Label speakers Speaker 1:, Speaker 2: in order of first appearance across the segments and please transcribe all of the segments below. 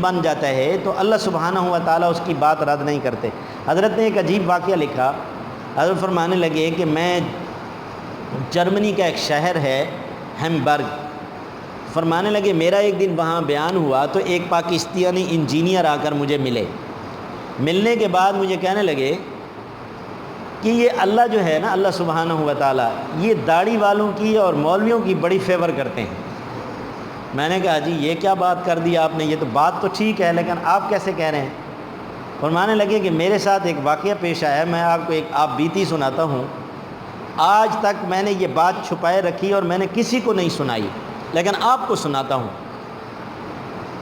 Speaker 1: بن جاتا ہے تو اللہ سبحانہ و تعالیٰ اس کی بات رد نہیں کرتے۔ حضرت نے ایک عجیب واقعہ لکھا، حضرت فرمانے لگے کہ میں جرمنی کا ایک شہر ہے ہیمبرگ، فرمانے لگے میرا ایک دن وہاں بیان ہوا تو ایک پاکستانی انجینئر آ کر مجھے ملنے کے بعد مجھے کہنے لگے کہ یہ اللہ جو ہے نا، اللہ سبحانہ و تعالیٰ یہ داڑھی والوں کی اور مولویوں کی بڑی فیور کرتے ہیں۔ میں نے کہا جی یہ کیا بات کر دی آپ نے، یہ تو بات تو ٹھیک ہے لیکن آپ کیسے کہہ رہے ہیں؟ فرمانے لگے کہ میرے ساتھ ایک واقعہ پیش آیا، میں آپ کو ایک بیتی سناتا ہوں۔ آج تک میں نے یہ بات چھپائے رکھی اور میں نے کسی کو نہیں سنائی، لیکن آپ کو سناتا ہوں۔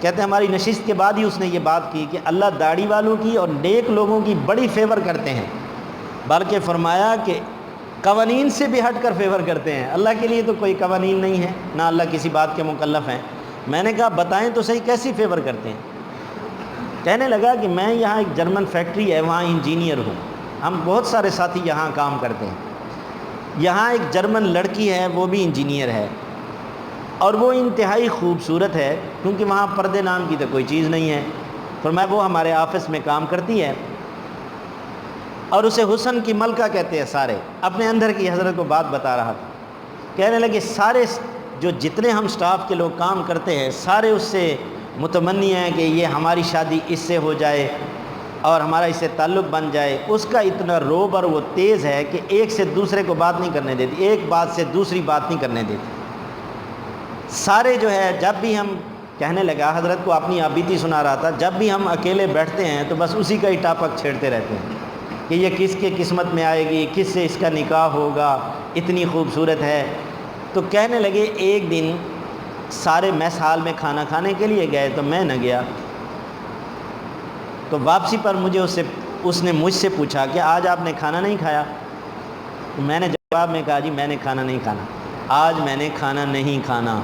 Speaker 1: کہتے ہیں ہماری نشست کے بعد ہی اس نے یہ بات کی کہ اللہ داڑھی والوں کی اور نیک لوگوں کی بڑی فیور کرتے ہیں، بلکہ فرمایا کہ قوانین سے بھی ہٹ کر فیور کرتے ہیں۔ اللہ کے لیے تو کوئی قوانین نہیں ہے، نہ اللہ کسی بات کے مکلف ہیں۔ میں نے کہا بتائیں تو صحیح کیسی فیور کرتے ہیں؟ کہنے لگا کہ میں یہاں ایک جرمن فیکٹری ہے وہاں انجینئر ہوں، ہم بہت سارے ساتھی یہاں کام کرتے ہیں۔ یہاں ایک جرمن لڑکی ہے وہ بھی انجینئر ہے اور وہ انتہائی خوبصورت ہے، کیونکہ وہاں پردے نام کی تو کوئی چیز نہیں ہے۔ فرمایا وہ ہمارے آفس میں کام کرتی ہے اور اسے حسن کی ملکہ کہتے ہیں سارے، اپنے اندر کی حضرت کو بات بتا رہا تھا۔ کہنے لگے سارے جتنے ہم سٹاف کے لوگ کام کرتے ہیں سارے اس سے متمنی ہیں کہ یہ ہماری شادی اس سے ہو جائے اور ہمارا اس سے تعلق بن جائے۔ اس کا اتنا روب اور وہ تیز ہے کہ ایک سے دوسرے کو بات نہیں کرنے دیتی، ایک بات سے دوسری بات نہیں کرنے دیتی۔ سارے جو ہے جب بھی ہم، کہنے لگا حضرت کو اپنی بیتی سنا رہا تھا، جب بھی ہم اکیلے بیٹھتے ہیں تو بس اسی کا ہی ٹاپک چھیڑتے رہتے ہیں کہ یہ کس کے قسمت میں آئے گی، کس سے اس کا نکاح ہوگا، اتنی خوبصورت ہے۔ تو کہنے لگے ایک دن سارے میس ہال میں کھانا کھانے کے لیے گئے تو میں نہ گیا، تو واپسی پر اس نے مجھ سے پوچھا کہ آج آپ نے کھانا نہیں کھایا؟ تو میں نے جواب میں کہا جی میں نے کھانا نہیں کھانا، آج میں نے کھانا نہیں کھانا۔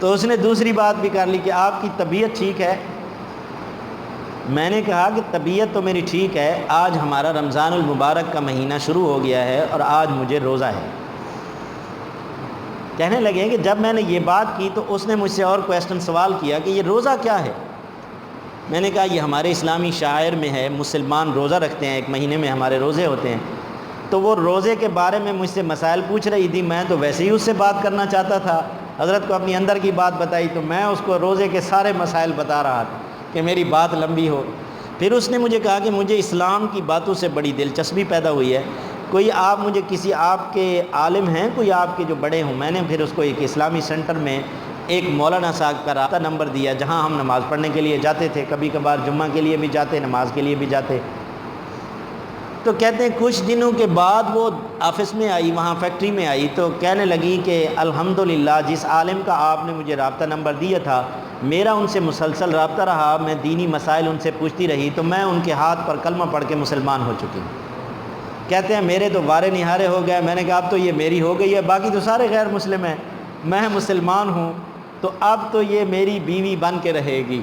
Speaker 1: تو اس نے دوسری بات بھی کر لی کہ آپ کی طبیعت ٹھیک ہے؟ میں نے کہا کہ طبیعت تو میری ٹھیک ہے، آج ہمارا رمضان المبارک کا مہینہ شروع ہو گیا ہے اور آج مجھے روزہ ہے۔ کہنے لگے کہ جب میں نے یہ بات کی تو اس نے مجھ سے اور کویسچن سوال کیا کہ یہ روزہ کیا ہے؟ میں نے کہا یہ ہمارے اسلامی شعائر میں ہے، مسلمان روزہ رکھتے ہیں، ایک مہینے میں ہمارے روزے ہوتے ہیں۔ تو وہ روزے کے بارے میں مجھ سے مسائل پوچھ رہی تھی، میں تو ویسے ہی اس سے بات کرنا چاہتا تھا، حضرت کو اپنی اندر کی بات بتائی تو میں اس کو روزے کے سارے مسائل بتا رہا تھا کہ میری بات لمبی ہو۔ پھر اس نے مجھے کہا کہ مجھے اسلام کی باتوں سے بڑی دلچسپی پیدا ہوئی ہے، کوئی آپ مجھے کسی آپ کے عالم ہیں، کوئی آپ کے جو بڑے ہوں؟ میں نے پھر اس کو ایک اسلامی سینٹر میں ایک مولانا صاحب کا رابطہ نمبر دیا جہاں ہم نماز پڑھنے کے لیے جاتے تھے، کبھی کبھار جمعہ کے لیے بھی جاتے، نماز کے لیے بھی جاتے۔ تو کہتے ہیں کچھ دنوں کے بعد وہ آفس میں آئی، وہاں فیکٹری میں آئی تو کہنے لگی کہ الحمدللہ جس عالم کا آپ نے مجھے رابطہ نمبر دیا تھا میرا ان سے مسلسل رابطہ رہا، میں دینی مسائل ان سے پوچھتی رہی تو میں ان کے ہاتھ پر کلمہ پڑھ کے مسلمان ہو چکی ہوں۔ کہتے ہیں میرے تو وارے نہارے ہو گئے، میں نے کہا اب تو یہ میری ہو گئی ہے، باقی تو سارے غیر مسلم ہیں، میں مسلمان ہوں تو اب تو یہ میری بیوی بن کے رہے گی۔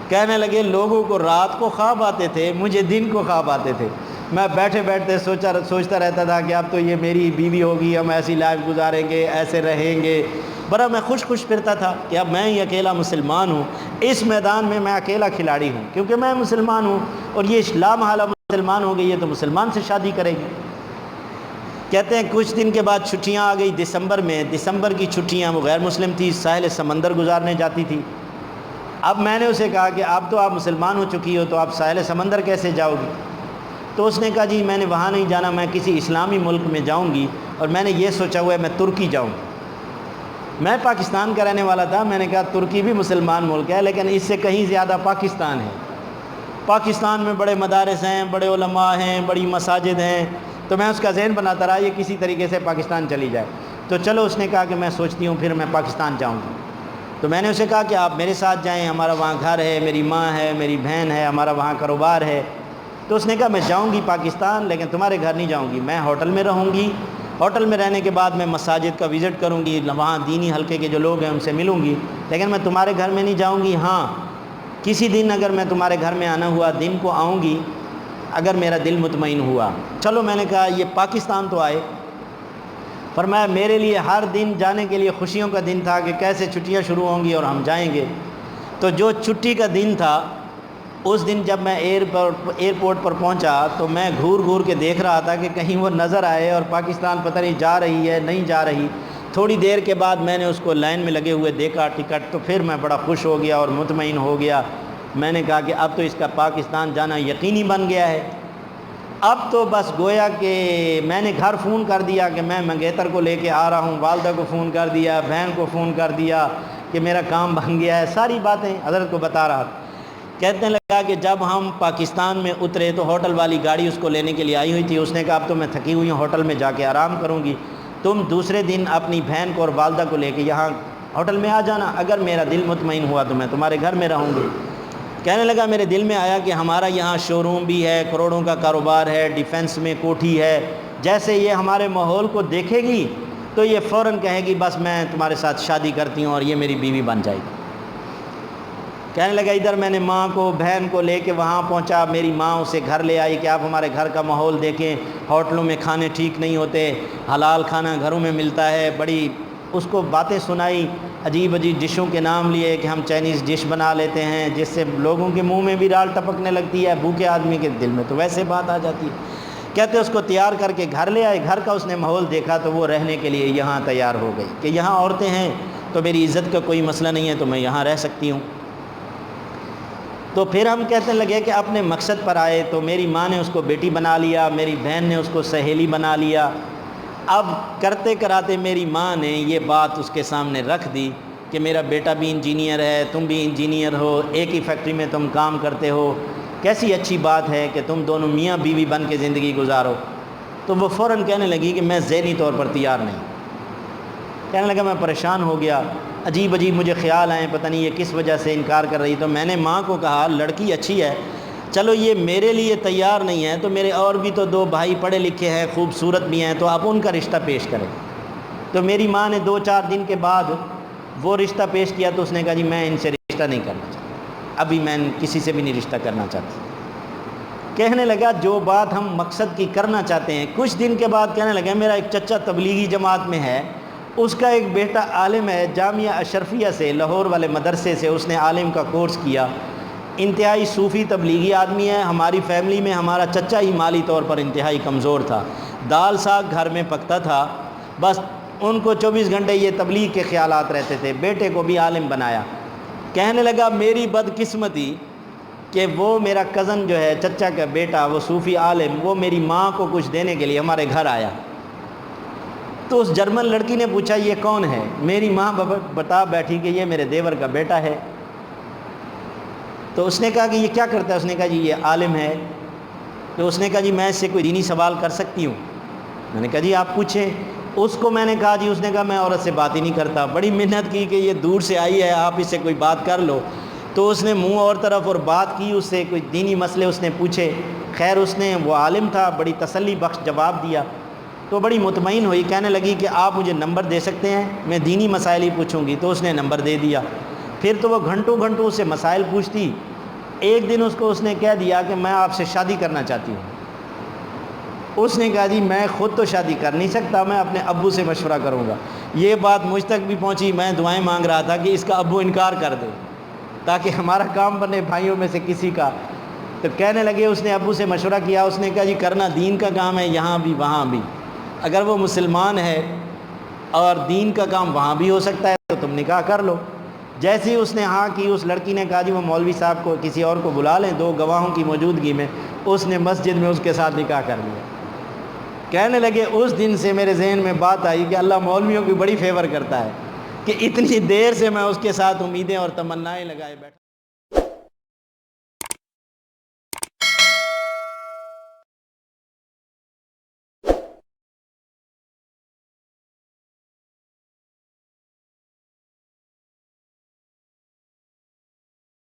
Speaker 1: کہنے لگے لوگوں کو رات کو خواب آتے تھے، مجھے دن کو خواب آتے تھے، میں بیٹھے بیٹھتے سوچتا رہتا تھا کہ اب تو یہ میری بیوی ہوگی، ہم ایسی لائف گزاریں گے، ایسے رہیں گے۔ بڑا میں خوش پھرتا تھا کہ اب میں ہی اکیلا مسلمان ہوں، اس میدان میں میں اکیلا کھلاڑی ہوں کیونکہ میں مسلمان ہوں اور یہ لامحالہ مسلمان ہو گئی ہے تو مسلمان سے شادی کرے گی۔ کہتے ہیں کچھ دن کے بعد چھٹیاں آ گئی دسمبر کی چھٹیاں، وہ غیر مسلم تھی، ساحل سمندر گزارنے جاتی تھی۔ اب میں نے اسے کہا کہ اب تو آپ مسلمان ہو چکی ہو تو آپ ساحل سمندر کیسے جاؤ گی؟ تو اس نے کہا جی میں نے وہاں نہیں جانا، میں کسی اسلامی ملک میں جاؤں گی اور میں نے یہ سوچا ہوا ہے میں ترکی جاؤں گی۔ میں پاکستان کا رہنے والا تھا، میں نے کہا ترکی بھی مسلمان ملک ہے لیکن اس سے کہیں زیادہ پاکستان ہے، پاکستان میں بڑے مدارس ہیں، بڑے علماء ہیں، بڑی مساجد ہیں، تو میں اس کا ذہن بناتا رہا یہ کسی طریقے سے پاکستان چلی جائے۔ تو چلو اس نے کہا کہ میں سوچتی ہوں پھر میں پاکستان جاؤں گی۔ تو میں نے اسے کہا کہ آپ میرے ساتھ جائیں، ہمارا وہاں گھر ہے، میری ماں ہے، میری بہن ہے، ہمارا وہاں کاروبار ہے۔ تو اس نے کہا میں جاؤں گی پاکستان لیکن تمہارے گھر نہیں جاؤں گی، میں ہوٹل میں رہوں گی، ہوٹل میں رہنے کے بعد میں مساجد کا وزٹ کروں گی، وہاں دینی حلقے کے جو لوگ ہیں ان سے ملوں گی، لیکن میں تمہارے گھر میں نہیں جاؤں گی۔ ہاں کسی دن اگر میں تمہارے گھر میں آنا ہوا دن کو آؤں گی اگر میرا دل مطمئن ہوا۔ چلو میں نے کہا یہ پاکستان تو آئے۔ فرمایا میرے لیے ہر دن جانے کے لیے خوشیوں کا دن تھا کہ کیسے چھٹیاں شروع ہوں گی اور ہم جائیں گے۔ تو جو چھٹی کا دن تھا اس دن جب میں ایئرپورٹ پر پہنچا تو میں گھور گھور کے دیکھ رہا تھا کہ کہیں وہ نظر آئے اور پاکستان پتہ نہیں جا رہی ہے نہیں جا رہی۔ تھوڑی دیر کے بعد میں نے اس کو لائن میں لگے ہوئے دیکھا ٹکٹ، تو پھر میں بڑا خوش ہو گیا اور مطمئن ہو گیا۔ میں نے کہا کہ اب تو اس کا پاکستان جانا یقینی بن گیا ہے۔ اب تو بس گویا کہ میں نے گھر فون کر دیا کہ میں منگیتر کو لے کے آ رہا ہوں، والدہ کو فون کر دیا، بہن کو فون کر دیا کہ میرا کام بن گیا ہے، ساری باتیں حضرت کو بتا رہا تھا۔ کہنے لگا کہ جب ہم پاکستان میں اترے تو ہوٹل والی گاڑی اس کو لینے کے لیے آئی ہوئی تھی۔ اس نے کہا اب تو میں تھکی ہوئی ہوں، ہوٹل میں جا کے آرام کروں گی، تم دوسرے دن اپنی بہن کو اور والدہ کو لے کے یہاں ہوٹل میں آ جانا، اگر میرا دل مطمئن ہوا تو میں تمہارے گھر میں رہوں گی۔ کہنے لگا میرے دل میں آیا کہ ہمارا یہاں شو روم بھی ہے، کروڑوں کا کاروبار ہے، ڈیفنس میں کوٹھی ہے، جیسے یہ ہمارے ماحول کو دیکھے گی تو یہ فوراً کہے گی بس میں تمہارے ساتھ شادی کرتی ہوں اور یہ میری بیوی بن جائے گی۔ کہنے لگا ادھر میں نے ماں کو بہن کو لے کے وہاں پہنچا، میری ماں اسے گھر لے آئی کہ آپ ہمارے گھر کا ماحول دیکھیں، ہوٹلوں میں کھانے ٹھیک نہیں ہوتے، حلال کھانا گھروں میں ملتا ہے۔ بڑی اس کو باتیں سنائی، عجیب عجیب ڈشوں کے نام لیے کہ ہم چائنیز ڈش بنا لیتے ہیں جس سے لوگوں کے منہ میں بھی رال ٹپکنے لگتی ہے، بھوکے آدمی کے دل میں تو ویسے بات آ جاتی ہے۔ کہتے اس کو تیار کر کے گھر لے آئے، گھر کا اس نے ماحول دیکھا تو وہ رہنے کے لیے یہاں تیار ہو گئی کہ یہاں عورتیں ہیں تو میری عزت کا کوئی مسئلہ نہیں ہے تو میں یہاں رہ سکتی ہوں۔ تو پھر ہم کہنے لگے کہ اپنے مقصد پر آئے تو میری ماں نے اس کو بیٹی بنا لیا، میری بہن نے اس کو سہیلی بنا لیا۔ اب کرتے کراتے میری ماں نے یہ بات اس کے سامنے رکھ دی کہ میرا بیٹا بھی انجینئر ہے، تم بھی انجینئر ہو، ایک ہی فیکٹری میں تم کام کرتے ہو، کیسی اچھی بات ہے کہ تم دونوں میاں بیوی بن کے زندگی گزارو۔ تو وہ فوراً کہنے لگی کہ میں ذہنی طور پر تیار نہیں۔ کہنے لگا میں پریشان ہو گیا، عجیب عجیب مجھے خیال آئے، پتہ نہیں یہ کس وجہ سے انکار کر رہی۔ تو میں نے ماں کو کہا لڑکی اچھی ہے، چلو یہ میرے لیے تیار نہیں ہے تو میرے اور بھی تو 2 بھائی پڑھے لکھے ہیں، خوبصورت بھی ہیں، تو آپ ان کا رشتہ پیش کریں۔ تو میری ماں نے 2-4 دن کے بعد وہ رشتہ پیش کیا تو اس نے کہا جی میں ان سے رشتہ نہیں کرنا چاہتا، ابھی میں کسی سے بھی نہیں رشتہ کرنا چاہتی۔ کہنے لگا جو بات ہم مقصد کی کرنا چاہتے ہیں۔ کچھ دن کے بعد کہنے لگا میرا ایک چچا تبلیغی جماعت میں ہے، اس کا ایک بیٹا عالم ہے، جامعہ اشرفیہ سے، لاہور والے مدرسے سے اس نے عالم کا کورس کیا، انتہائی صوفی تبلیغی آدمی ہے۔ ہماری فیملی میں ہمارا چچا ہی مالی طور پر انتہائی کمزور تھا، دال ساگ گھر میں پکتا تھا، بس ان کو 24 گھنٹے یہ تبلیغ کے خیالات رہتے تھے، بیٹے کو بھی عالم بنایا۔ کہنے لگا میری بدقسمتی کہ وہ میرا کزن جو ہے چچا کا بیٹا، وہ صوفی عالم، وہ میری ماں کو کچھ دینے کے لیے ہمارے گھر آیا۔ تو اس جرمن لڑکی نے پوچھا یہ کون ہے؟ میری ماں بتا بیٹھی کہ یہ میرے دیور کا بیٹا ہے۔ تو اس نے کہا کہ یہ کیا کرتا ہے؟ اس نے کہا جی یہ عالم ہے۔ تو اس نے کہا جی میں اس سے کوئی دینی سوال کر سکتی ہوں؟ میں نے کہا جی آپ پوچھیں۔ اس کو میں نے کہا جی، اس نے کہا میں عورت سے بات ہی نہیں کرتا۔ بڑی محنت کی کہ یہ دور سے آئی ہے، آپ اس سے کوئی بات کر لو۔ تو اس نے منہ اور طرف اور بات کی، اس سے کوئی دینی مسئلے اس نے پوچھے۔ خیر اس نے، وہ عالم تھا، بڑی تسلی بخش جواب دیا تو بڑی مطمئن ہوئی، کہنے لگی کہ آپ مجھے نمبر دے سکتے ہیں، میں دینی مسائل ہی پوچھوں گی۔ تو اس نے نمبر دے دیا۔ پھر تو وہ گھنٹوں گھنٹوں اس سے مسائل پوچھتی۔ ایک دن اس نے کہہ دیا کہ میں آپ سے شادی کرنا چاہتی ہوں۔ اس نے کہا جی میں خود تو شادی کر نہیں سکتا، میں اپنے ابو سے مشورہ کروں گا۔ یہ بات مجھ تک بھی پہنچی، میں دعائیں مانگ رہا تھا کہ اس کا ابو انکار کر دے تاکہ ہمارا کام بنے بھائیوں میں سے کسی کا۔ تو کہنے لگے اس نے ابو سے مشورہ کیا، اس نے کہا جی کرنا دین کا کام ہے، یہاں بھی وہاں بھی، اگر وہ مسلمان ہے اور دین کا کام وہاں بھی ہو سکتا ہے تو تم نکاح کر لو۔ جیسے ہی اس نے ہاں کی، اس لڑکی نے کہا جی وہ مولوی صاحب کو کسی اور کو بلا لیں 2 گواہوں کی موجودگی میں۔ اس نے مسجد میں اس کے ساتھ نکاح کر لیا۔ کہنے لگے اس دن سے میرے ذہن میں بات آئی کہ اللہ مولویوں کی بڑی فیور کرتا ہے کہ اتنی دیر سے میں اس کے ساتھ امیدیں اور تمنائیں لگائے بیٹھا۔